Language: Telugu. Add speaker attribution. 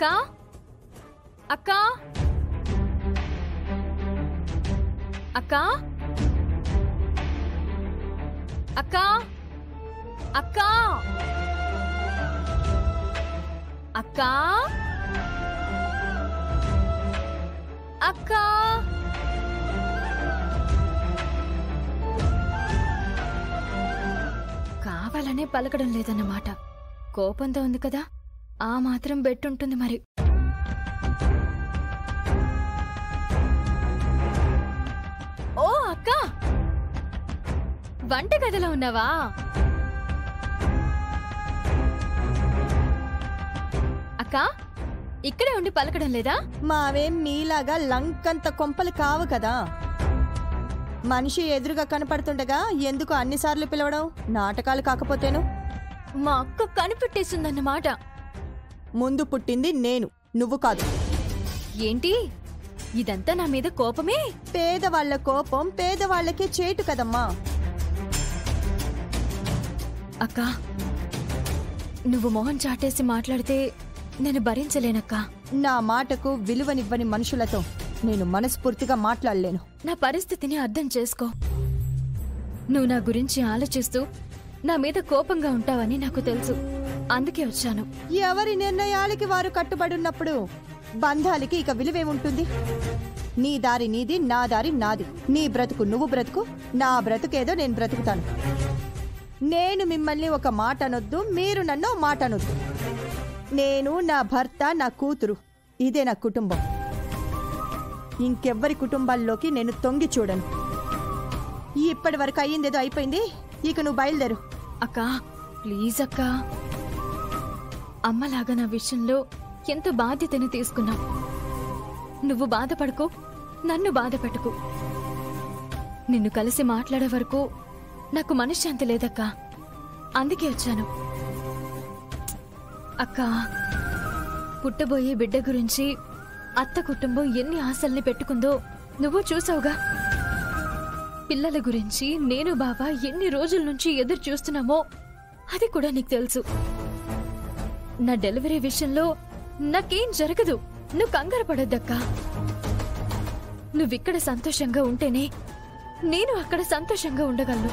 Speaker 1: అక్కా అక్కా అక్కా అక్కా అక్కా అక్కా అక్కా కావాలనే పలకడం లేదన్నమాట. కోపంతో ఉంది కదా, ఆ మాత్రం బెట్టుంటుంది మరి. ఓ అక్కా, వంటగదిలో ఉన్నావా? అక్కా, ఇక్కడే ఉండి పలకడం లేదా?
Speaker 2: మావేం మీలాగా లంకంత కొంపలు కావు కదా. మనిషి ఎదురుగా కనపడుతుండగా ఎందుకు అన్నిసార్లు పిలవడం? నాటకాలు కాకపోతేను.
Speaker 1: మా అక్క కనిపెట్టేసిందన్నమాట.
Speaker 2: ముందు పుట్టింది నేను, నువ్వు కాదు.
Speaker 1: ఏంటి ఇదంతా నా మీద కోపమే?
Speaker 2: పేదవాళ్ల కోపం పేదవాళ్లకే చేటు కదమ్మా.
Speaker 1: అక్కా, నువ్వు మొహం చాటేసి మాట్లాడితే నేను భరించలేనక్కా.
Speaker 2: నా మాటకు విలువనివ్వని మనుషులతో నేను మనస్ఫూర్తిగా మాట్లాడలేను.
Speaker 1: నా పరిస్థితిని అర్థం చేసుకో. నువ్వు నా గురించి ఆలోచిస్తూ నా మీద కోపంగా ఉంటావని నాకు తెలుసు. అందుకే వచ్చాను.
Speaker 2: ఎవరి నిర్ణయాలకి వారు కట్టుబడున్నప్పుడు బంధాలకి ఇక విలువేముంటుంది? నీ దారి నీది, నా దారి నాది. నీ బ్రతుకు నువ్వు బ్రతుకు, నా బ్రతుకేదో నేను బ్రతుకుతాను. నేను మిమ్మల్ని ఒక మాట అనొద్దు, మీరు నన్ను మాట అనొద్దు. నేను, నా భర్త, నా కూతురు, ఇదే నా కుటుంబం. ఇంకెవ్వరి కుటుంబాల్లోకి నేను తొంగి చూడను. ఇప్పటి వరకు అయ్యిందేదో అయిపోయింది, ఇక నువ్వు బయలుదేరు.
Speaker 1: అక్కా ప్లీజ్ అక్కా, అమ్మలాగా నా విషయంలో ఎంత బాధ్యతని తీసుకున్నావు. నువ్వు బాధపడుకో, నన్ను బాధ పెట్టుకో. నిన్ను కలిసి మాట్లాడే వరకు నాకు మనశ్శాంతి లేదక్కా. అందుకే వచ్చాను. అక్కా, పుట్టబోయే బిడ్డ గురించి అత్త కుటుంబం ఎన్ని ఆశల్ని పెట్టుకుందో నువ్వు చూసావుగా. పిల్లల గురించి నేను బాబా ఎన్ని రోజుల నుంచి ఎదురు చూస్తున్నామో అది కూడా నీకు తెలుసు. నా డెలివరీ విషయంలో నాకేం జరగదు, నువ్వు కంగారు పడొద్దక్కా. నువ్విక్కడ సంతోషంగా ఉంటేనే నేను అక్కడ సంతోషంగా ఉండగలను.